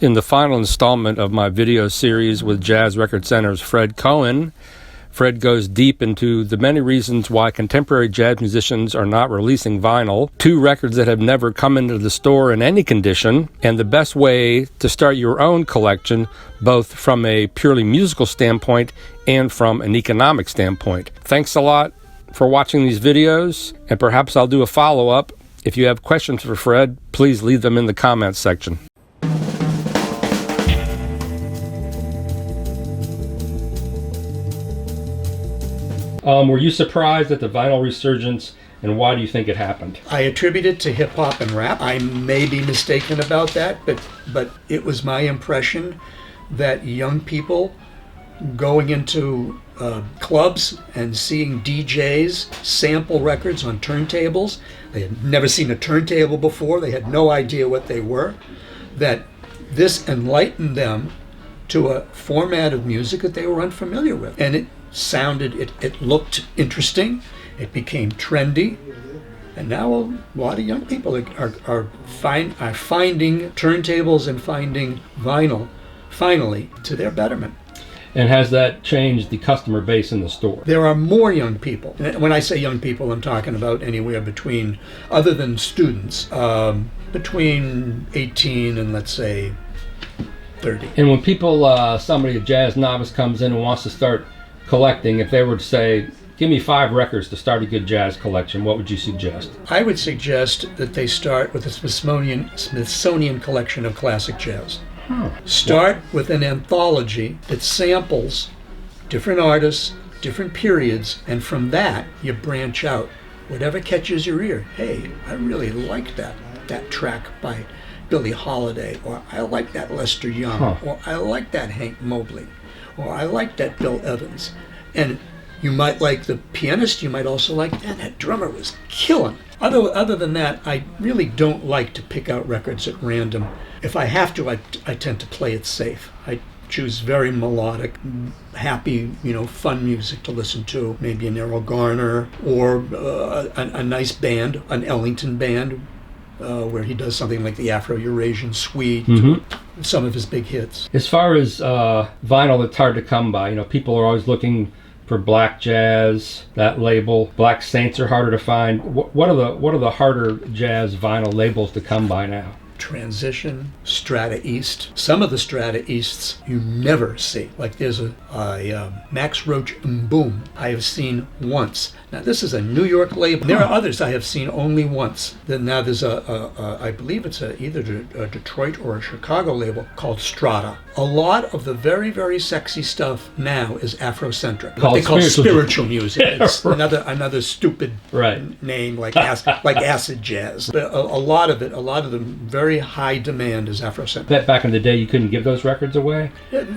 In the final installment of my video series with Jazz Record Center's Fred Cohen, Fred goes deep into the many reasons why contemporary jazz musicians are not releasing vinyl, 2 records that have never come into the store in any condition, and the best way to start your own collection, both from a purely musical standpoint and from an economic standpoint. Thanks a lot for watching these videos, and perhaps I'll do a follow-up. If you have questions for Fred, please leave them in the comments section. Were you surprised at the vinyl resurgence, and why do you think it happened? I attribute it to hip-hop and rap. I may be mistaken about that, but it was my impression that young people going into clubs and seeing DJs sample records on turntables, they had never seen a turntable before, they had no idea what they were, that this enlightened them to a format of music that they were unfamiliar with. And it looked interesting, it became trendy, and now a lot of young people are finding turntables and finding vinyl, finally, to their betterment. And has that changed the customer base in the store? There are more young people. When I say young people, I'm talking about anywhere between, other than students, between 18 and let's say 30. And when people, somebody, a jazz novice comes in and wants to start collecting, if they were to say, give me 5 records to start a good jazz collection, what would you suggest? I would suggest that they start with a Smithsonian collection of classic jazz. Start with an anthology that samples different artists, different periods, and from that you branch out. Whatever catches your ear. Hey, I really like that track by Billie Holiday, or I like that Lester Young, or I like that Hank Mobley, or I like that Bill Evans. And you might like the pianist, you might also like, man, that drummer was killing. Other than that, I really don't like to pick out records at random. If I have to, I tend to play it safe. I choose very melodic, happy, fun music to listen to. Maybe an Errol Garner, or a nice band, an Ellington band, where he does something like the Afro-Eurasian Suite, some of his big hits. As far as vinyl, it's hard to come by. People are always looking for black jazz, that label. Black Saints are harder to find. What are the harder jazz vinyl labels to come by now? Transition, Strata East. Some of the Strata Easts you never see. Like there's a Max Roach Boom I have seen once. Now this is a New York label. There are others I have seen only once. Then now there's I believe it's either a Detroit or a Chicago label called Strata. A lot of the very, very sexy stuff now is Afrocentric. What they call spiritual music. It's another stupid name like acid jazz. But a lot of the very high demand is Afrocentric. Bet back in the day you couldn't give those records away?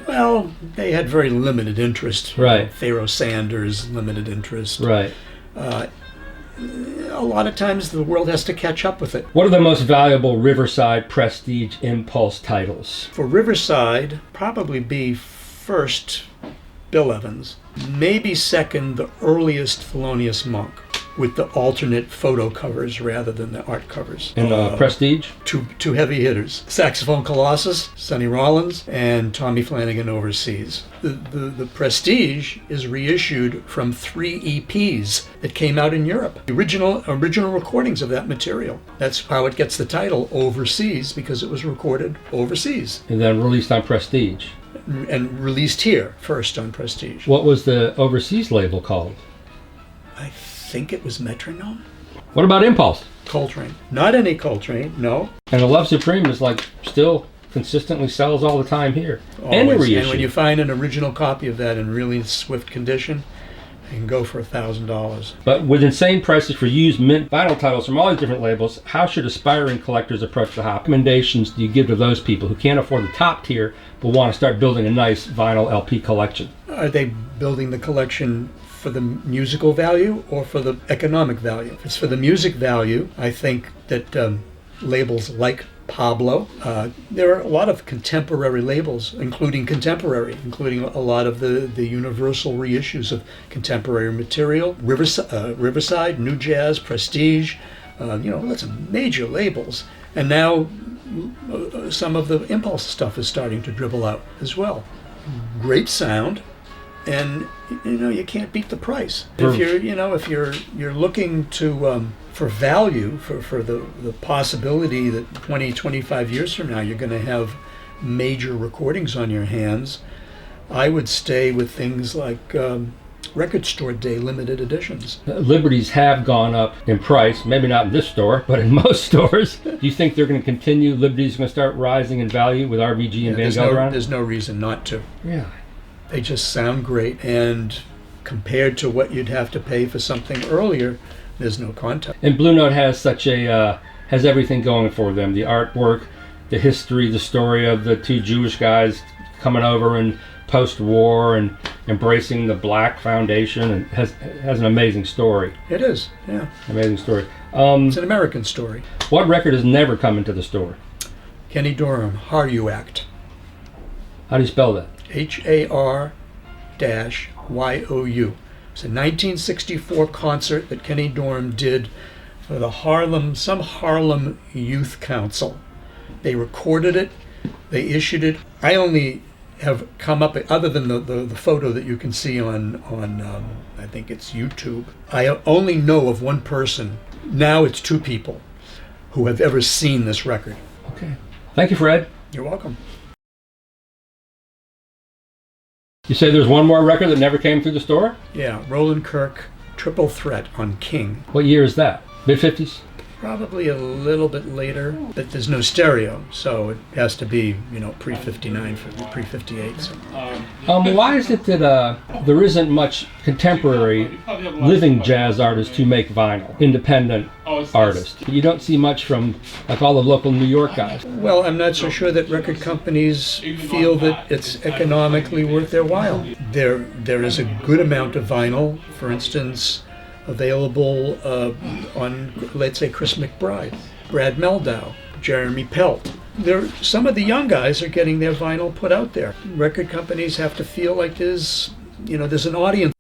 Well, they had very limited interest. Right. Pharoah Sanders, limited interest. Right. A lot of times the world has to catch up with it. What are the most valuable Riverside Prestige Impulse titles? For Riverside, probably be first Bill Evans. Maybe second, the earliest Thelonious Monk, with the alternate photo covers rather than the art covers. And Prestige? Two heavy hitters. Saxophone Colossus, Sonny Rollins, and Tommy Flanagan Overseas. The Prestige is reissued from 3 EPs that came out in Europe. The original recordings of that material. That's how it gets the title Overseas, because it was recorded overseas. And then released on Prestige. And released here first on Prestige. What was the overseas label called? I think it was Metronome. What about Impulse? Coltrane. Not any Coltrane, no. And the Love Supreme is still consistently sells all the time here. Always. And a reissue. And when you find an original copy of that in really swift condition, you can go for $1,000. But with insane prices for used mint vinyl titles from all these different labels, how should aspiring collectors approach the hobby? Recommendations do you give to those people who can't afford the top tier but want to start building a nice vinyl LP collection? Are they building the collection for the musical value or for the economic value? If it's for the music value, I think that labels like Pablo, there are a lot of contemporary labels, including a lot of the universal reissues of contemporary material. Riverside, New Jazz, Prestige, lots of major labels. And now some of the impulse stuff is starting to dribble out as well. Great sound, and you can't beat the price. If you're looking to for value, for the possibility that 20, 25 years from now you're going to have major recordings on your hands, I would stay with things like record store day limited editions. Liberties have gone up in price, maybe not in this store, but in most stores. Do you think they're going to continue? Liberty's going to start rising in value with RVG and Vanguard around? There's no reason not to. Yeah. They just sound great, and compared to what you'd have to pay for something earlier, there's no contest. And Blue Note has has everything going for them: the artwork, the history, the story of the two Jewish guys coming over in post-war and embracing the black foundation, and has an amazing story. It is, yeah. Amazing story. It's an American story. What record has never come into the store? Kenny Dorham, Haryu Act. How do you spell that? HAR-YOU. It's a 1964 concert that Kenny Dorham did for the some Harlem Youth Council. They recorded it, they issued it. I only have come up, other than the photo that you can see on I think it's YouTube, I only know of one person, now it's two people, who have ever seen this record. Okay. Thank you, Fred. You're welcome. You say there's one more record that never came through the store? Yeah, Roland Kirk, Triple Threat on King. What year is that? Mid-50s? Probably a little bit later, but there's no stereo, so it has to be, pre-59, pre-58. So. Why is it that there isn't much contemporary living jazz artists who make vinyl, independent artists? You don't see much from like all the local New York guys. Well, I'm not so sure that record companies feel that it's economically worth their while. There is a good amount of vinyl, for instance, available on, let's say, Chris McBride, Brad Meldau, Jeremy Pelt. Some of the young guys are getting their vinyl put out there. Record companies have to feel like there's an audience